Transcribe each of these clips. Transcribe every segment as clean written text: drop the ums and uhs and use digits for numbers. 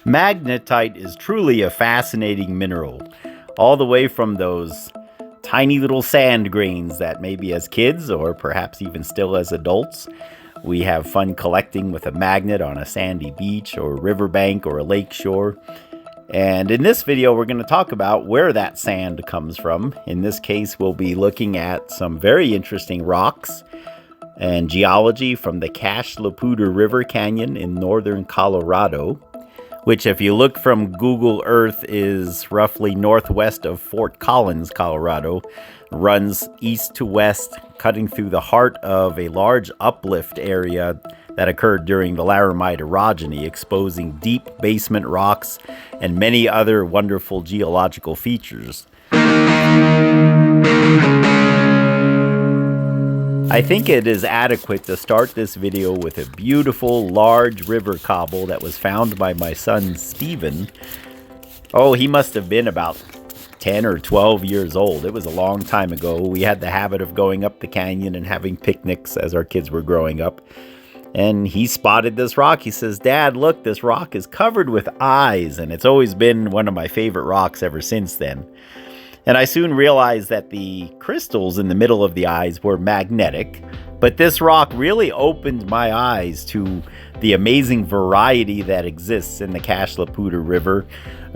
Magnetite is truly a fascinating mineral, all the way from those tiny little sand grains that maybe as kids, or perhaps even still as adults, we have fun collecting with a magnet on a sandy beach or riverbank or a lake shore. And in this video, we're going to talk about where that sand comes from. In this case, we'll be looking at some very interesting rocks and geology from the Poudre River Canyon in northern Colorado, which, if you look from Google Earth, is roughly northwest of Fort Collins, Colorado, runs east to west, cutting through the heart of a large uplift area that occurred during the Laramide orogeny, exposing deep basement rocks and many other wonderful geological features. I think it is adequate to start this video with a beautiful large river cobble that was found by my son Stephen. Oh, he must have been about 10 or 12 years old. It was a long time ago. We had the habit of going up the canyon and having picnics as our kids were growing up. And he spotted this rock. He says, "Dad, look, this rock is covered with eyes." And it's always been one of my favorite rocks ever since then. And I soon realized that the crystals in the middle of the eyes were magnetic, but this rock really opened my eyes to the amazing variety that exists in the Poudre River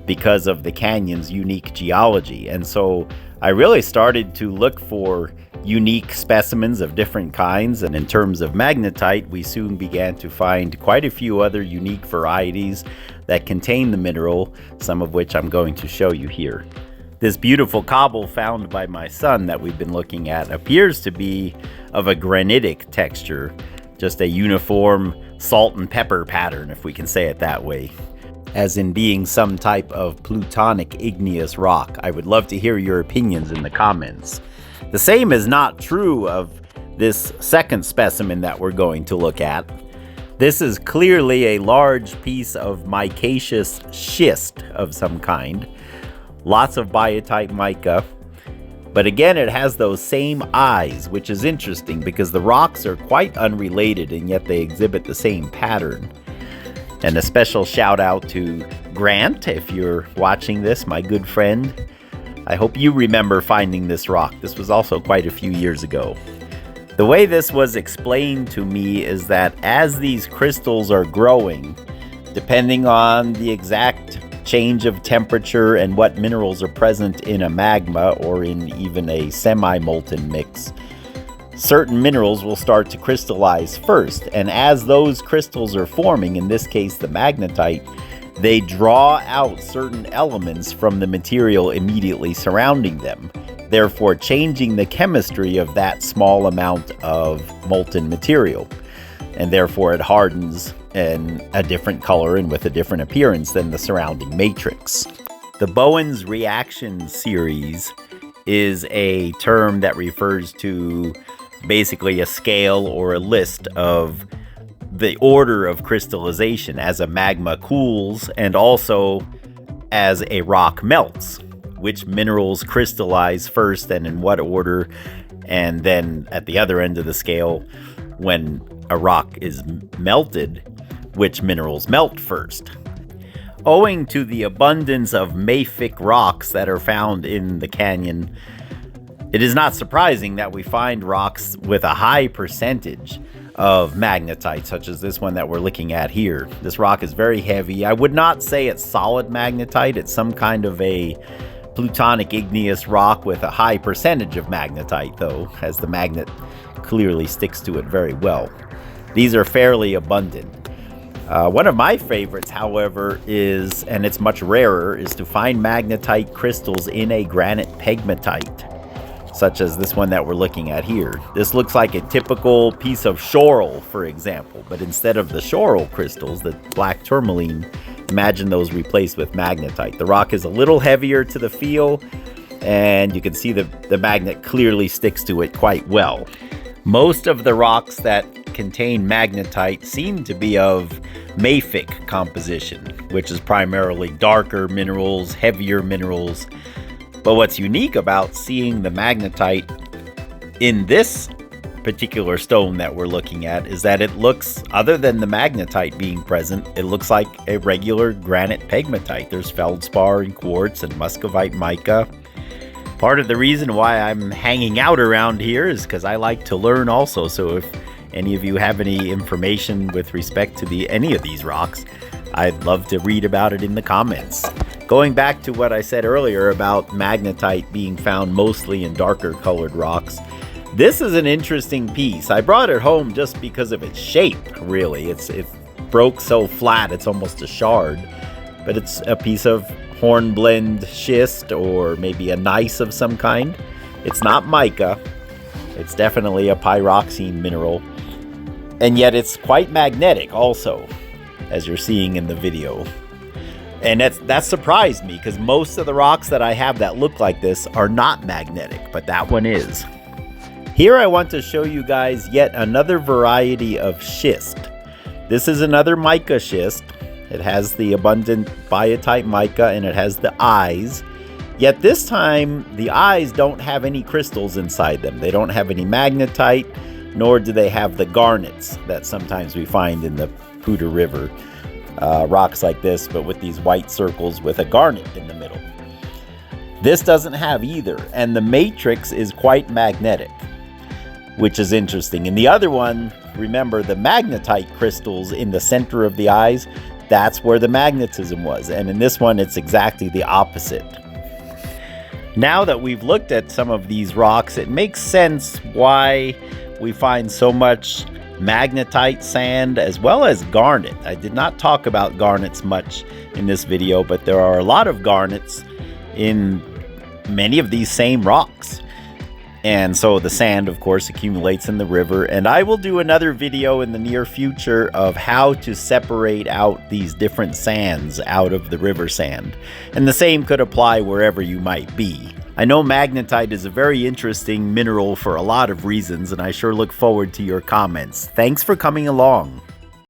because of the canyon's unique geology. And so I really started to look for unique specimens of different kinds, and in terms of magnetite, we soon began to find quite a few other unique varieties that contain the mineral, some of which I'm going to show you here. This beautiful cobble found by my son that we've been looking at appears to be of a granitic texture, just a uniform salt and pepper pattern, if we can say it that way, as in being some type of plutonic igneous rock. I would love to hear your opinions in the comments. The same is not true of this second specimen that we're going to look at. This is clearly a large piece of micaceous schist of some kind. Lots of biotite mica, but again it has those same eyes, which is interesting because the rocks are quite unrelated and yet they exhibit the same pattern. And a special shout out to Grant, if you're watching this, my good friend. I hope you remember finding this rock. This was also quite a few years ago. The way this was explained to me is that as these crystals are growing, depending on the exact change of temperature and what minerals are present in a magma or in even a semi-molten mix, certain minerals will start to crystallize first. And as those crystals are forming, in this case the magnetite, they draw out certain elements from the material immediately surrounding them, therefore changing the chemistry of that small amount of molten material. And therefore it hardens in a different color and with a different appearance than the surrounding matrix. The Bowen's reaction series is a term that refers to basically a scale or a list of the order of crystallization as a magma cools and also as a rock melts. Which minerals crystallize first and in what order, and then at the other end of the scale, when a rock is melted, which minerals melt first. Owing to the abundance of mafic rocks that are found in the canyon, it is not surprising that we find rocks with a high percentage of magnetite, such as this one that we're looking at here. This rock is very heavy. I would not say it's solid magnetite. It's some kind of a plutonic igneous rock with a high percentage of magnetite, though, as the magnet clearly sticks to it very well. These are fairly abundant. One of my favorites, however, is, and it's much rarer, is to find magnetite crystals in a granite pegmatite, such as this one that we're looking at here. This looks like a typical piece of schorl, for example, but instead of the schorl crystals, the black tourmaline, imagine those replaced with magnetite. The rock is a little heavier to the feel, and you can see the magnet clearly sticks to it quite well. Most of the rocks that contain magnetite seem to be of mafic composition, which is primarily darker minerals, heavier minerals. But what's unique about seeing the magnetite in this particular stone that we're looking at is that it looks, other than the magnetite being present, it looks like a regular granite pegmatite. There's feldspar and quartz and muscovite mica. Part of the reason why I'm hanging out around here is because I like to learn also. So if any of you have any information with respect to any of these rocks, I'd love to read about it in the comments. Going back to what I said earlier about magnetite being found mostly in darker colored rocks, this is an interesting piece. I brought it home just because of its shape, really. It broke so flat, it's almost a shard. But it's a piece of hornblende schist, or maybe a gneiss of some kind. It's not mica. It's definitely a pyroxene mineral. And yet it's quite magnetic also, as you're seeing in the video. And that surprised me, because most of the rocks that I have that look like this are not magnetic, but that one is. Here I want to show you guys yet another variety of schist. This is another mica schist. It has the abundant biotite mica and it has the eyes. Yet this time the eyes don't have any crystals inside them. They don't have any magnetite, nor do they have the garnets that sometimes we find in the Poudre River. Rocks like this, but with these white circles with a garnet in the middle. This doesn't have either, and the matrix is quite magnetic, which is interesting. In the other one, remember the magnetite crystals in the center of the eyes, that's where the magnetism was. And in this one, it's exactly the opposite. Now that we've looked at some of these rocks, it makes sense why we find so much magnetite sand as well as garnet. I did not talk about garnets much in this video, but there are a lot of garnets in many of these same rocks. And so the sand, of course, accumulates in the river. And I will do another video in the near future of how to separate out these different sands out of the river sand. And the same could apply wherever you might be. I know magnetite is a very interesting mineral for a lot of reasons, and I sure look forward to your comments. Thanks for coming along.